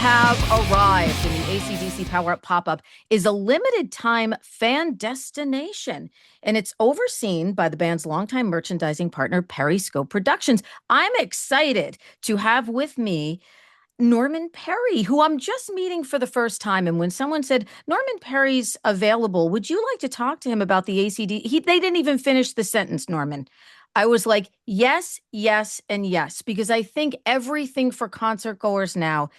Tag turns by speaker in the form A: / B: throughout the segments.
A: have arrived, and the AC/DC Power Up pop-up is a limited time fan destination, and it's overseen by the band's longtime merchandising partner, Periscope Productions. I'm excited to have with me Norman Perry, who I'm just meeting for the first time. And when someone said, Norman Perry's available, would you like to talk to him about the ACD? They didn't even finish the sentence, Norman. I was like, yes, yes, and yes, because I think everything for concert goers now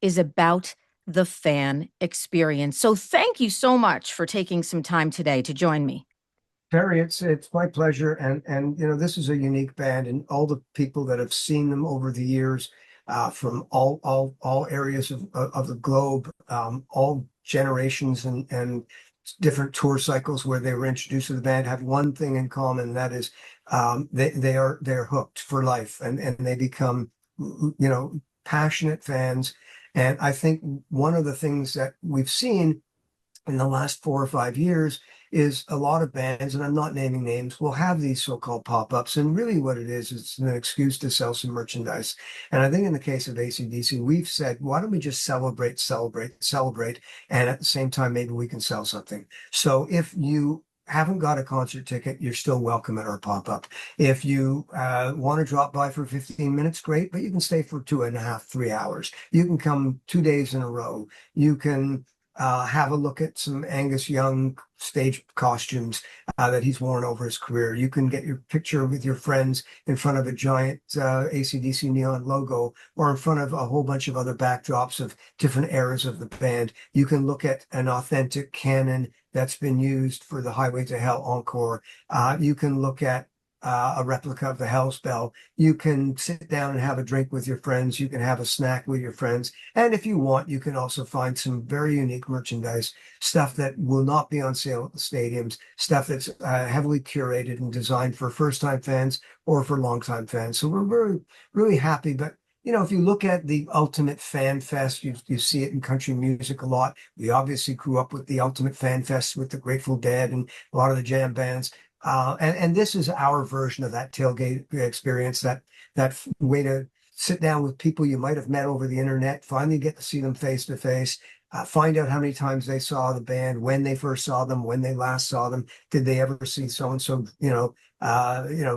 A: is about the fan experience. So thank you so much for taking some time today to join me.
B: Terry, it's my pleasure, and this is a unique band, and all the people that have seen them over the years, from all areas of the globe, all generations and different tour cycles where they were introduced to the band, have one thing in common, and that is they're hooked for life, and they become passionate fans. And I think one of the things that we've seen in the last 4 or 5 years is a lot of bands, and I'm not naming names, will have these so-called pop-ups. And really what it is, it's an excuse to sell some merchandise. And I think in the case of AC/DC, we've said, why don't we just celebrate, celebrate, celebrate, and at the same time, maybe we can sell something. So if you haven't got a concert ticket, you're still welcome at our pop-up. If you want to drop by for 15 minutes, great, but you can stay for 2.5, 3 hours. You can come 2 days in a row. You can have a look at some Angus Young stage costumes that he's worn over his career. You can get your picture with your friends in front of a giant AC/DC neon logo, or in front of a whole bunch of other backdrops of different eras of the band. You can look at an authentic canon that's been used for the Highway to Hell encore. You can look at a replica of the Hell's Bell. You can sit down and have a drink with your friends. You can have a snack with your friends. And if you want, you can also find some very unique merchandise, stuff that will not be on sale at the stadiums, stuff that's heavily curated and designed for first-time fans or for long-time fans. So we're very, really happy. But if you look at the ultimate fan fest, you see it in country music a lot. We obviously grew up with the ultimate fan fest with the Grateful Dead and a lot of the jam bands. And this is our version of that tailgate experience, that way to sit down with people you might have met over the internet, finally get to see them face to face, find out how many times they saw the band, when they first saw them, when they last saw them, did they ever see so and so,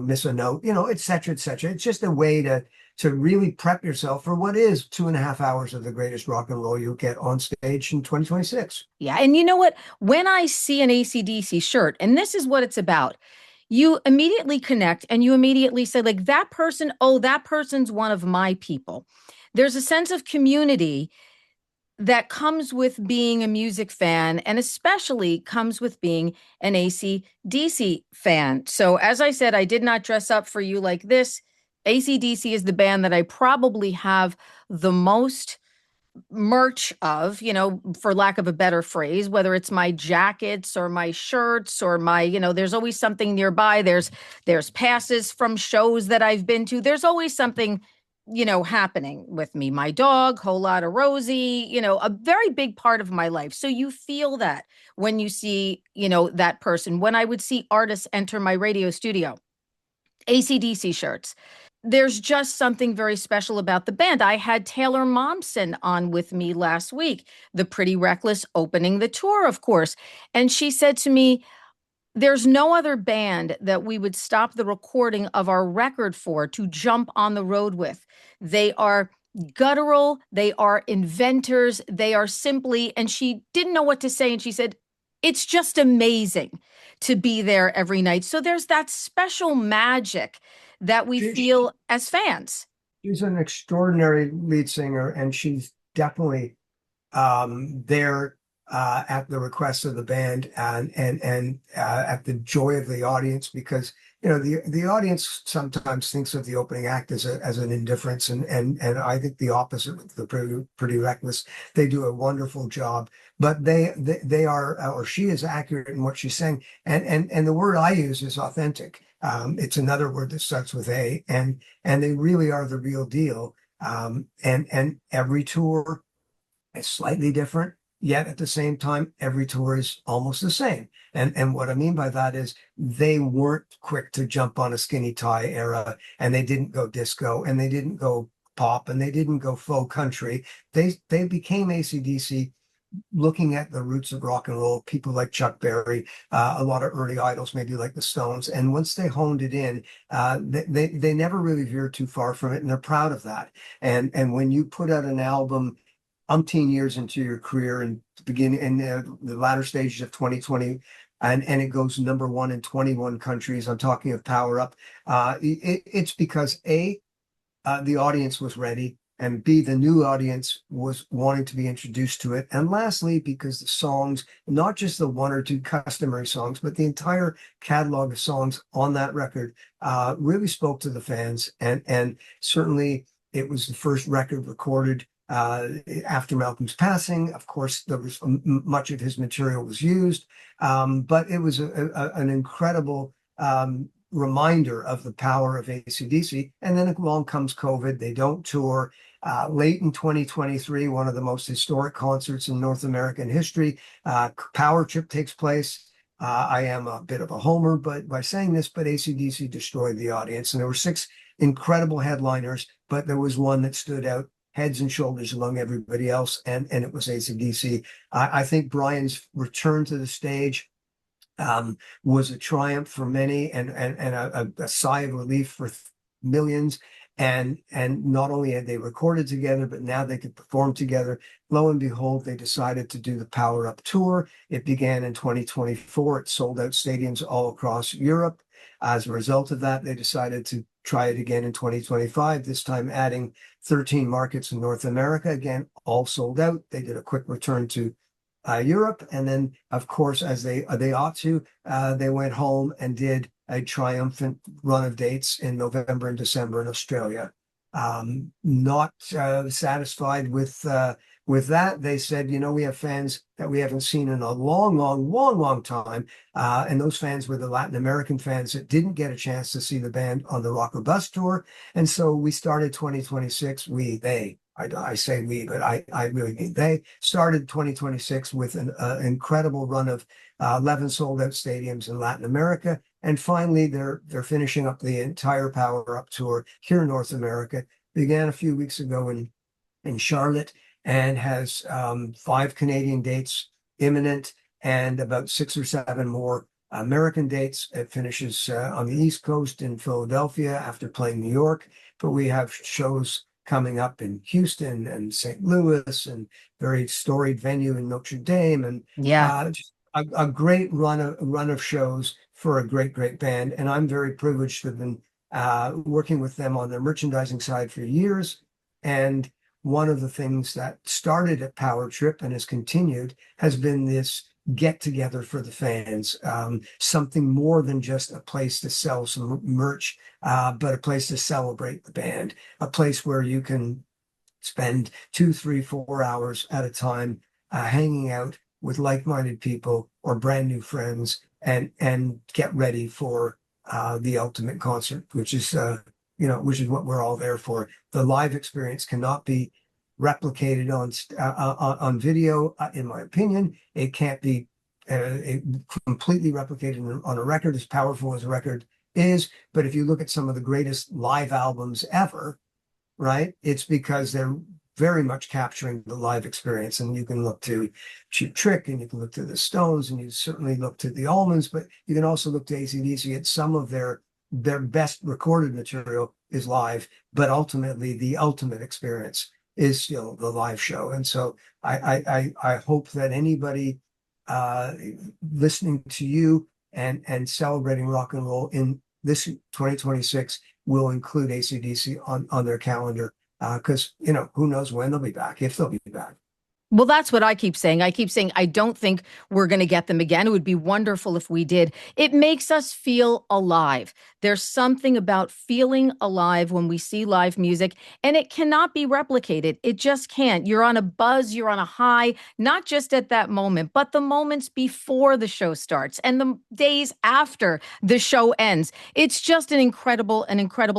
B: miss a note, et cetera, et cetera. It's just a way to really prep yourself for what is 2.5 hours of the greatest rock and roll you'll get on stage in 2026.
A: Yeah. And you know what? When I see an AC/DC shirt, and this is what it's about, you immediately connect and you immediately say, like, that person, oh, that person's one of my people. There's a sense of community that comes with being a music fan, and especially comes with being an AC/DC fan. So, as I said, I did not dress up for you like this. AC/DC is the band that I probably have the most merch of, for lack of a better phrase, whether it's my jackets or my shirts or my, there's always something nearby. There's passes from shows that I've been to. There's always something, happening with me. My dog, whole lot of Rosie, a very big part of my life. So you feel that when you see, that person. When I would see artists enter my radio studio, AC/DC shirts. There's just something very special about the band. I had Taylor Momsen on with me last week, the Pretty Reckless opening the tour, of course. And she said to me, there's no other band that we would stop the recording of our record for to jump on the road with. They are guttural. They are inventors. They are simply, and she didn't know what to say. And she said, it's just amazing to be there every night. So there's that special magic that we feel as fans.
B: She's an extraordinary lead singer, and she's definitely there at the request of the band, and at the joy of the audience, because the audience sometimes thinks of the opening act as an indifference, and I think the opposite with the Pretty Reckless. They do a wonderful job, but they are, or she is, accurate in what she's saying, and the word I use is authentic. It's another word that starts with A, and they really are the real deal. And every tour is slightly different, yet at the same time, every tour is almost the same. And what I mean by that is they weren't quick to jump on a skinny tie era, and they didn't go disco, and they didn't go pop and they didn't go faux country. They became AC/DC looking at the roots of rock and roll, people like Chuck Berry, a lot of early idols, maybe like the Stones. And once they honed it in, they never really veered too far from it, and they're proud of that. And when you put out an album umpteen years into your career and beginning in the latter stages of 2020, and it goes number one in 21 countries. I'm talking of Power Up. It's because the audience was ready, and B, the new audience was wanting to be introduced to it. And lastly, because the songs, not just the one or two customary songs, but the entire catalog of songs on that record really spoke to the fans. And certainly it was the first record recorded after Malcolm's passing. Of course, there was much of his material was used, but it was an incredible reminder of the power of AC/DC. And then along comes COVID. They don't tour. Late in 2023, one of the most historic concerts in North American history, Power Trip takes place. I am a bit of a homer, but by saying this, but AC/DC destroyed the audience. And there were six incredible headliners, but there was one that stood out heads and shoulders among everybody else, and it was AC/DC. I think Brian's return to the stage was a triumph for many and a sigh of relief for millions. And not only had they recorded together, but now they could perform together. Lo and behold, they decided to do the Power Up tour. It began in 2024. It sold out stadiums all across Europe. As a result of that, they decided to try it again in 2025, this time adding 13 markets in North America. Again, all sold out. They did a quick return to Europe, and then, of course, as they ought to, they went home and did a triumphant run of dates in November and December in Australia. Not satisfied with that, they said, we have fans that we haven't seen in a long time, and those fans were the Latin American fans that didn't get a chance to see the band on the Rock or Bust tour, and so we started 2026. I say we, but I really mean they started 2026 with an incredible run of 11 sold out stadiums in Latin America. And finally, they're finishing up the entire Power Up tour here in North America. Began a few weeks ago in Charlotte and has 5 Canadian dates imminent and about 6 or 7 more American dates. It finishes on the East Coast in Philadelphia after playing New York, but we have shows coming up in Houston and St. Louis and very storied venue in Notre Dame, and
A: Yeah.
B: just a great run of shows for a great band. And I'm very privileged to have been working with them on their merchandising side for years. And one of the things that started at Power Trip and has continued has been this get together for the fans, something more than just a place to sell some merch, but a place to celebrate the band, a place where you can spend 2, 3, 4 hours at a time hanging out with like-minded people or brand new friends and get ready for the ultimate concert, which is what we're all there for. The live experience cannot be replicated on video, in my opinion. It can't be completely replicated on a record, as powerful as a record is. But if you look at some of the greatest live albums ever, right, it's because they're very much capturing the live experience. And you can look to Cheap Trick, and you can look to the Stones, and you certainly look to the Allmans, but you can also look to AC/DC. At some of their best recorded material is live, but ultimately the ultimate experience is still the live show. And so I hope that anybody listening to you and celebrating rock and roll in this 2026 will include AC/DC on their calendar, because who knows when they'll be back, if they'll be back.
A: Well, that's what I keep saying. I keep saying, I don't think we're going to get them again. It would be wonderful if we did. It makes us feel alive. There's something about feeling alive when we see live music, and it cannot be replicated. It just can't. You're on a buzz, you're on a high, not just at that moment, but the moments before the show starts and the days after the show ends. It's just an incredible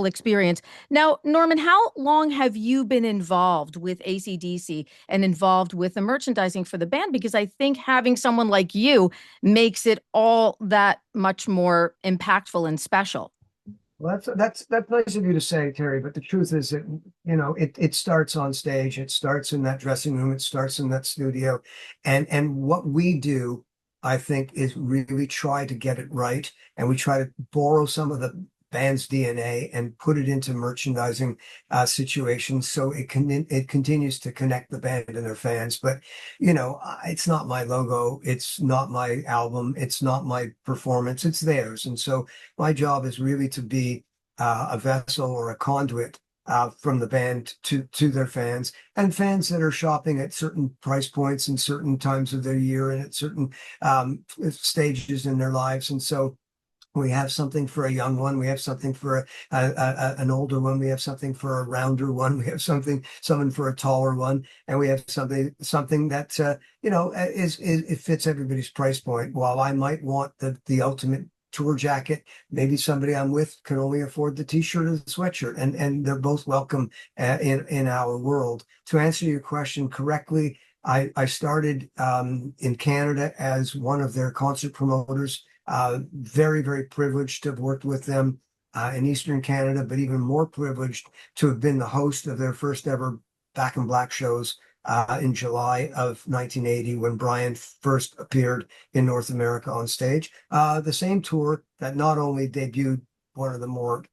A: experience. Now, Norman, how long have you been involved with AC/DC and involved with the merchandising for the band? Because I think having someone like you makes it all that much more impactful and special.
B: Well, that's nice of you to say, Terry. But the truth is that it starts on stage. It starts in that dressing room. It starts in that studio, and what we do, I think, is really try to get it right, and we try to borrow some of the band's DNA and put it into merchandising situations, so it continues to connect the band and their fans. But it's not my logo. It's not my album. It's not my performance. It's theirs, and so my job is really to be a vessel or a conduit from the band to their fans, and fans that are shopping at certain price points and certain times of their year and at certain stages in their lives. And so we have something for a young one. We have something for an older one. We have something for a rounder one. We have something for a taller one, and we have something that is it fits everybody's price point. While I might want the ultimate tour jacket, maybe somebody I'm with can only afford the t-shirt or the sweatshirt, and they're both welcome in our world. To answer your question correctly, I started in Canada as one of their concert promoters. Very, very privileged to have worked with them in Eastern Canada, but even more privileged to have been the host of their first ever Back in Black shows in July of 1980 when Brian first appeared in North America on stage. The same tour that not only debuted one of the more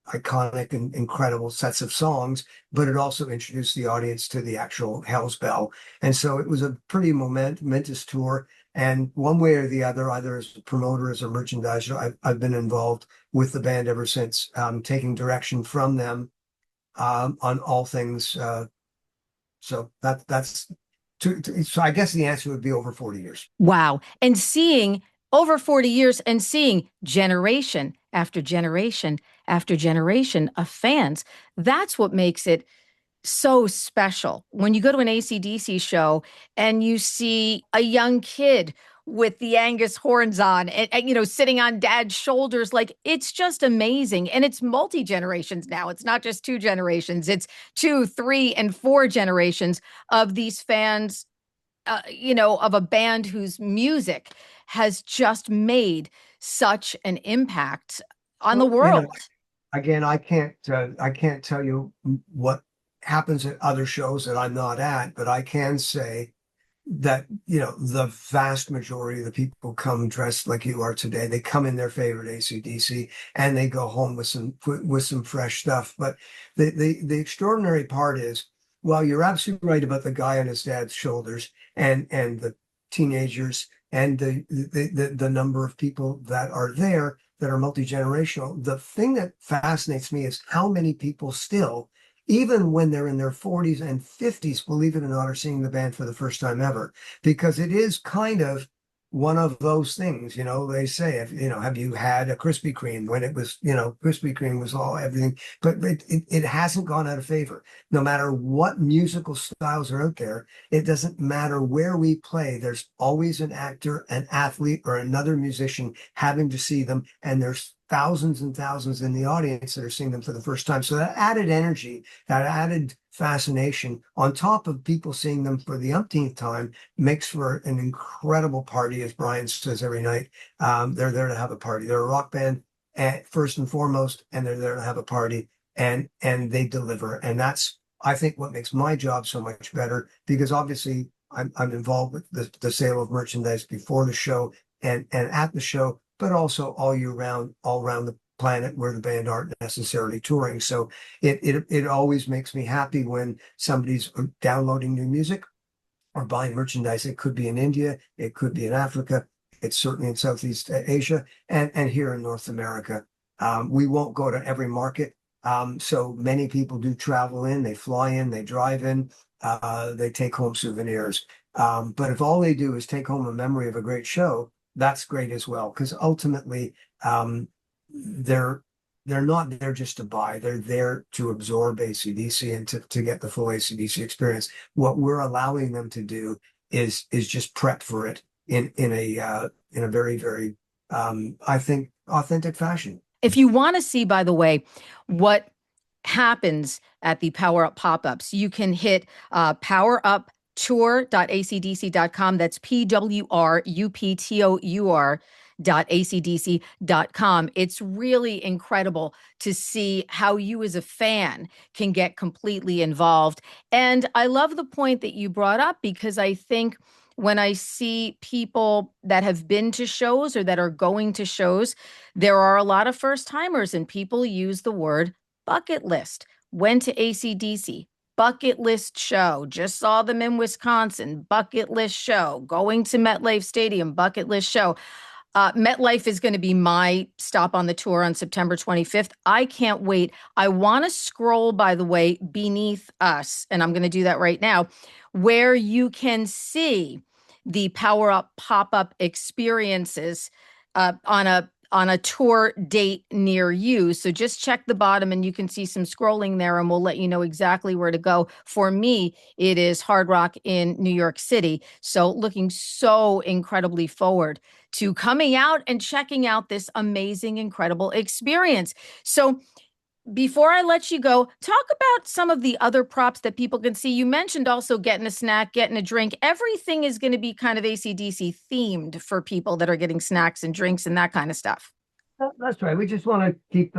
B: iconic and incredible sets of songs, but it also introduced the audience to the actual Hell's Bell. And so it was a pretty momentous tour. And one way or the other, either as a promoter, as a merchandiser, I've been involved with the band ever since, taking direction from them on all things. So so I guess the answer would be over 40 years.
A: Wow. And seeing over 40 years and seeing generation after generation after generation of fans, that's what makes it so special. When you go to an AC/DC show and you see a young kid with the Angus horns on and sitting on dad's shoulders, like it's just amazing. And it's multi generations now. It's not just two generations, it's two, three, and four generations of these fans, of a band whose music has just made such an impact on the
B: Well,
A: world.
B: again, I can't tell you what happens at other shows that I'm not at, but I can say that the vast majority of the people come dressed like you are today. They come in their favorite AC/DC and they go home with some fresh stuff. But the extraordinary part is, well, you're absolutely right about the guy on his dad's shoulders and the teenagers and the number of people that are there that are multi-generational. The thing that fascinates me is how many people still, even when they're in their 40s and 50s, believe it or not, are seeing the band for the first time ever. Because it is kind of one of those things, they say, have you had a Krispy Kreme when it was, Krispy Kreme was all everything, but it hasn't gone out of favor. No matter what musical styles are out there, it doesn't matter where we play. There's always an actor, an athlete, or another musician having to see them. And there's thousands and thousands in the audience that are seeing them for the first time. So that added energy, that added fascination, on top of people seeing them for the umpteenth time, makes for an incredible party, as Brian says every night. They're there to have a party. They're a rock band first and foremost, and they're there to have a party, and they deliver. And that's, I think, what makes my job so much better, because obviously I'm involved with the sale of merchandise before the show and at the show, but also all year round, all around the planet where the band aren't necessarily touring. So it always makes me happy when somebody's downloading new music or buying merchandise. It could be in India, it could be in Africa, it's certainly in Southeast Asia, and here in North America. We won't go to every market. So many people do travel in, they fly in, they drive in, they take home souvenirs. But if all they do is take home a memory of a great show, that's great as well. Because ultimately, they're not there just to buy. They're there to absorb AC/DC and to get the full AC/DC experience. What we're allowing them to do is just prep for it in a very, very I think authentic fashion.
A: If you want to see, by the way, what happens at the Power Up pop-ups, you can hit poweruptour.acdc.com. That's PWRUPTOUR www.acdc.com. It's really incredible to see how you as a fan can get completely involved. And I love the point that you brought up, because I think when I see people that have been to shows or that are going to shows, there are a lot of first timers, and people use the word bucket list. Went to ACDC, bucket list show. Just saw them in Wisconsin, bucket list show. Going to MetLife Stadium, bucket list show. MetLife is going to be my stop on the tour on September 25th. I can't wait. I want to scroll, by the way, beneath us, and I'm going to do that right now, where you can see the Power Up pop-up experiences on a tour date near you. So just check the bottom and you can see some scrolling there, and we'll let you know exactly where to go. For me, it is Hard Rock in New York City. So looking so incredibly forward to coming out and checking out this amazing, incredible experience. So before I let you go, talk about some of the other props that people can see. You mentioned also getting a snack, getting a drink. Everything is going to be kind of AC/DC themed for people that are getting snacks and drinks and that kind of stuff.
B: That's right. We just want to keep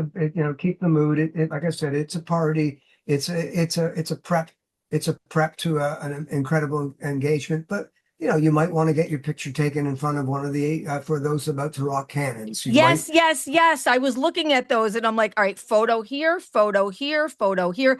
B: keep the mood. Like I said, it's a party. It's a prep to an incredible engagement. But you might want to get your picture taken in front of one of the for those about to rock cannons. You might.
A: Yes, yes, yes. I was looking at those and I'm like, all right, photo here, photo here, photo here.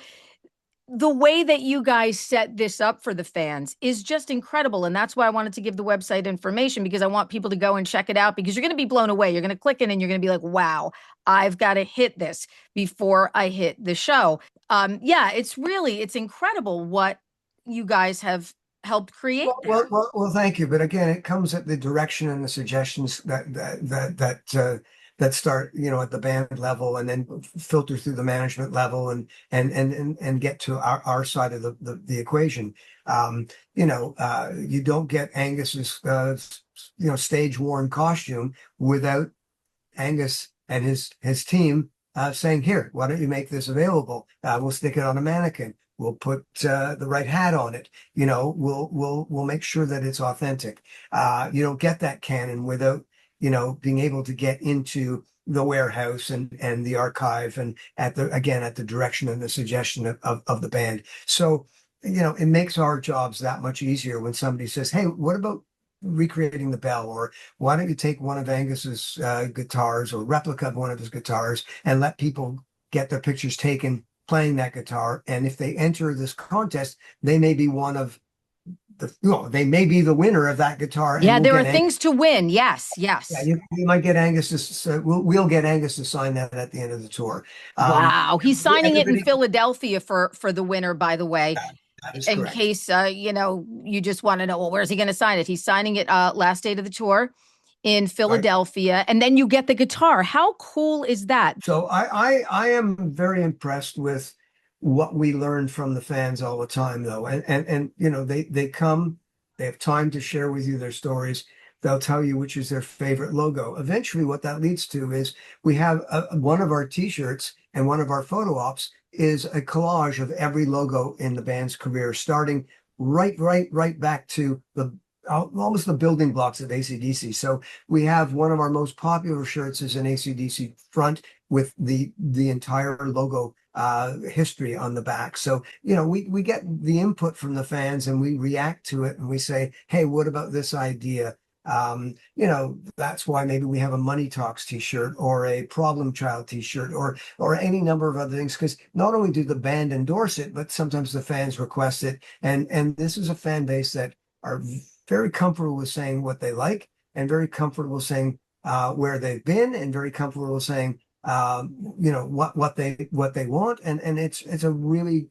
A: The way that you guys set this up for the fans is just incredible. And that's why I wanted to give the website information, because I want people to go and check it out, because you're going to be blown away. You're going to click in and you're going to be like, wow, I've got to hit this before I hit the show. Yeah, it's incredible what you guys have helped create there.
B: Thank you. But again, it comes at the direction and the suggestions that start, at the band level and then filter through the management level and get to our side of the equation. You don't get Angus's stage worn costume without Angus and his team saying, "Here, why don't you make this available? We'll stick it on a mannequin. We'll put the right hat on it. We'll make sure that it's authentic." You don't get that canon without being able to get into the warehouse and the archive and at the direction and the suggestion of the band. So it makes our jobs that much easier when somebody says, "Hey, what about recreating the bell?" Or why don't you take one of Angus's guitars or replica of one of his guitars and let people get their pictures taken playing that guitar. And if they enter this contest, they may be one of they may be the winner of that guitar. And
A: Yeah, there are things to win. Yes,
B: yeah,
A: yes.
B: you might get Angus we'll get Angus to sign that at the end of the tour.
A: Wow. He's signing it in
B: Everybody,
A: Philadelphia for the winner, by the way,
B: that is
A: in
B: correct.
A: case you just want to know, well, where's he going to sign it? He's signing it last date of the tour in
B: Right.
A: Philadelphia, and then you get the guitar. How cool is that?
B: So I am very impressed with what we learn from the fans all the time, though. And they come, they have time to share with you their stories. They'll tell you which is their favorite logo. Eventually, what that leads to is we have one of our T-shirts and one of our photo ops is a collage of every logo in the band's career, starting right back to the almost the building blocks of AC/DC. So we have one of our most popular shirts is an AC/DC front with the entire logo history on the back. So we get the input from the fans and we react to it and we say, "Hey, what about this idea?" That's why maybe we have a Money Talks t-shirt or a Problem Child t-shirt or any number of other things, because not only do the band endorse it, but sometimes the fans request it. And this is a fan base that are very comfortable with saying what they like and very comfortable saying where they've been and very comfortable saying what they want. And it's a really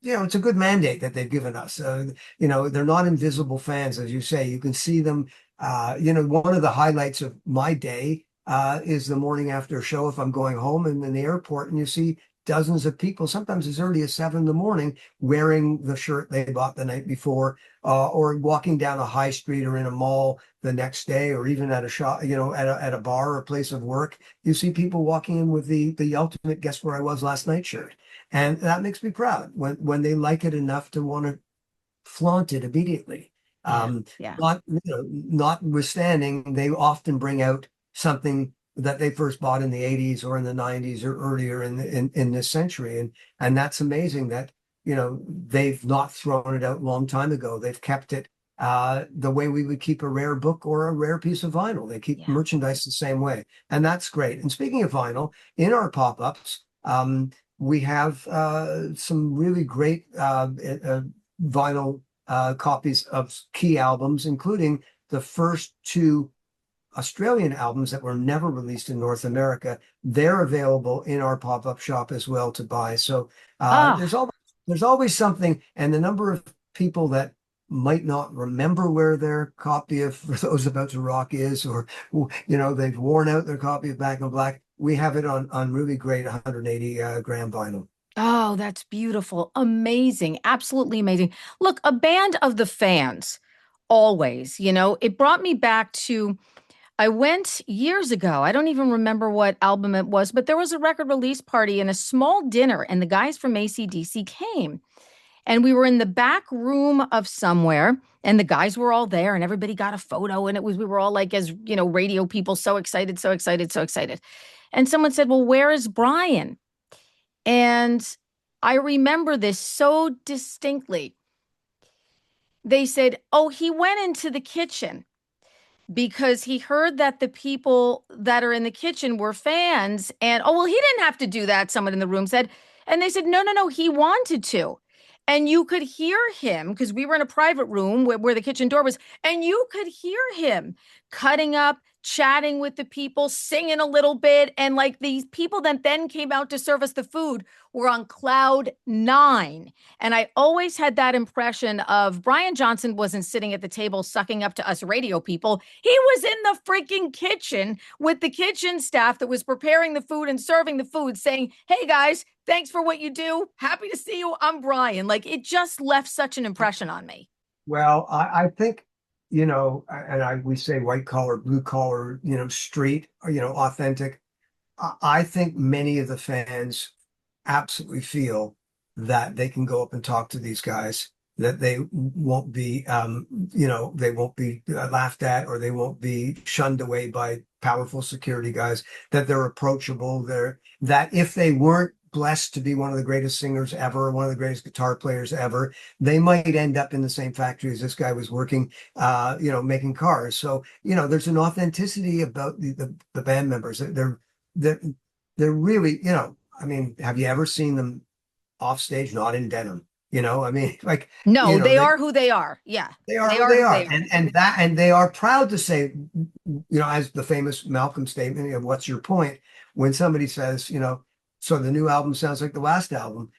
B: it's a good mandate that they've given us. They're not invisible fans, as you say. You can see them. One of the highlights of my day is the morning after a show if I'm going home and in the airport and you see dozens of people, sometimes as early as 7 in the morning, wearing the shirt they bought the night before, or walking down a high street or in a mall the next day, or even at a shop, at a bar or place of work. You see people walking in with the ultimate "guess where I was last night" shirt. And that makes me proud when they like it enough to want to flaunt it immediately.
A: Yeah. Yeah.
B: Notwithstanding, they often bring out something that they first bought in the 80s or in the 90s or earlier in this century. And that's amazing that, they've not thrown it out a long time ago. They've kept it the way we would keep a rare book or a rare piece of vinyl. They keep
A: Yeah.
B: merchandise the same way. And that's great. And speaking of vinyl, in our pop-ups, we have some really great vinyl copies of key albums, including the first two Australian albums that were never released in North America. They're available in our pop-up shop as well to buy. So
A: Oh,
B: there's always something, and the number of people that might not remember where their copy of For Those About to Rock is, or they've worn out their copy of Back in Black. We have it on really great 180 gram vinyl.
A: oh, that's beautiful. Amazing. Absolutely amazing. Look, a band of the fans, always, it brought me back to, I went years ago. I don't even remember what album it was, but there was a record release party and a small dinner, and the guys from AC/DC came. And we were in the back room of somewhere, and the guys were all there, and everybody got a photo. And we were all like, as radio people, so excited, so excited, so excited. And someone said, "Well, where is Brian?" And I remember this so distinctly. They said, "Oh, he went into the kitchen because he heard that the people that are in the kitchen were fans." And, "Oh, well, he didn't have to do that," someone in the room said. And they said, "No, no, no, he wanted to." And you could hear him because we were in a private room where the kitchen door was, and you could hear him cutting up, chatting with the people, singing a little bit. And like these people that then came out to serve us the food were on cloud nine. And I always had that impression of Brian Johnson wasn't sitting at the table sucking up to us radio people. He was in the freaking kitchen with the kitchen staff that was preparing the food and serving the food, saying, "Hey guys, thanks for what you do. Happy to see you. I'm Brian." Like it just left such an impression on me.
B: Well, I think, we say white collar, blue collar, street, authentic. I think many of the fans absolutely feel that they can go up and talk to these guys, that they won't be laughed at, or they won't be shunned away by powerful security guys, that they're approachable. That if they weren't blessed to be one of the greatest singers ever, one of the greatest guitar players ever, they might end up in the same factory as this guy was working, making cars. So, there's an authenticity about the band members. They're, they're really, I mean, have you ever seen them off stage, not in denim? I mean, like,
A: No, they
B: they
A: are who they are. Yeah,
B: they are
A: they
B: who
A: are
B: they
A: who
B: are,
A: they are.
B: and they are proud to say, as the famous Malcolm statement of "What's your point?" When somebody says, so the new album sounds like the last album,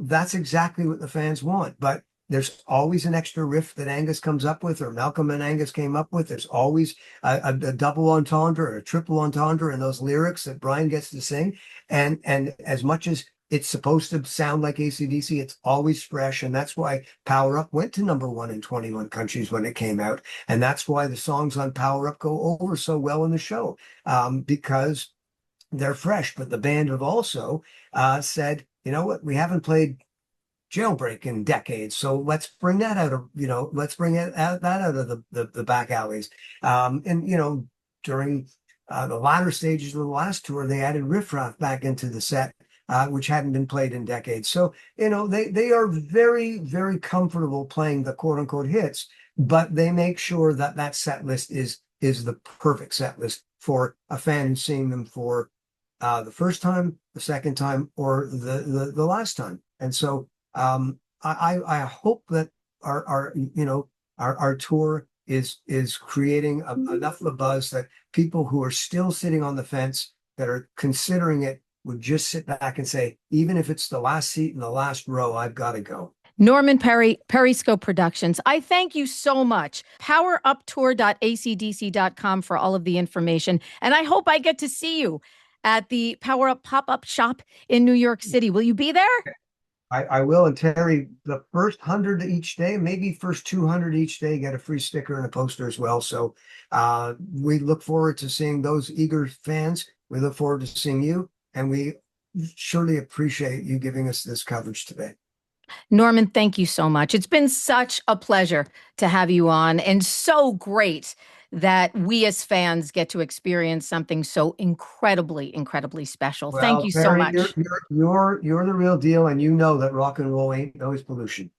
B: that's exactly what the fans want. But there's always an extra riff that Angus comes up with, or Malcolm and Angus came up with. There's always a double entendre or a triple entendre in those lyrics that Brian gets to sing. And as much as it's supposed to sound like AC/DC, it's always fresh. And that's why Power Up went to #1 in 21 countries when it came out. And that's why the songs on Power Up go over so well in the show, because they're fresh. But the band have also said, you know what, we haven't played Jailbreak in decades, so let's bring that out of, let's bring that out of the back alleys. And during the latter stages of the last tour, they added Riff Raff back into the set, which hadn't been played in decades. So they are very, very comfortable playing the quote unquote hits, but they make sure that that set list is the perfect set list for a fan who's seeing them for the first time, the second time, or the last time. And so I hope that our tour is creating enough of a buzz that people who are still sitting on the fence, that are considering it, would just sit back and say, even if it's the last seat in the last row, I've got to go.
A: Norman Perry, Periscope Productions. I thank you so much. PowerUpTour.acdc.com for all of the information. And I hope I get to see you at the Power Up pop-up shop in New York City. Will you be there?
B: I will. And Terry, the first 100 each day, maybe first 200 each day, get a free sticker and a poster as well. So we look forward to seeing those eager fans. We look forward to seeing you, and we surely appreciate you giving us this coverage today.
A: Norman, thank you so much. It's been such a pleasure to have you on, and so great that we as fans get to experience something so incredibly, incredibly special. Thank
B: Well,
A: you so
B: Terry,
A: much.
B: you're the real deal, and you know that rock and roll ain't noise pollution.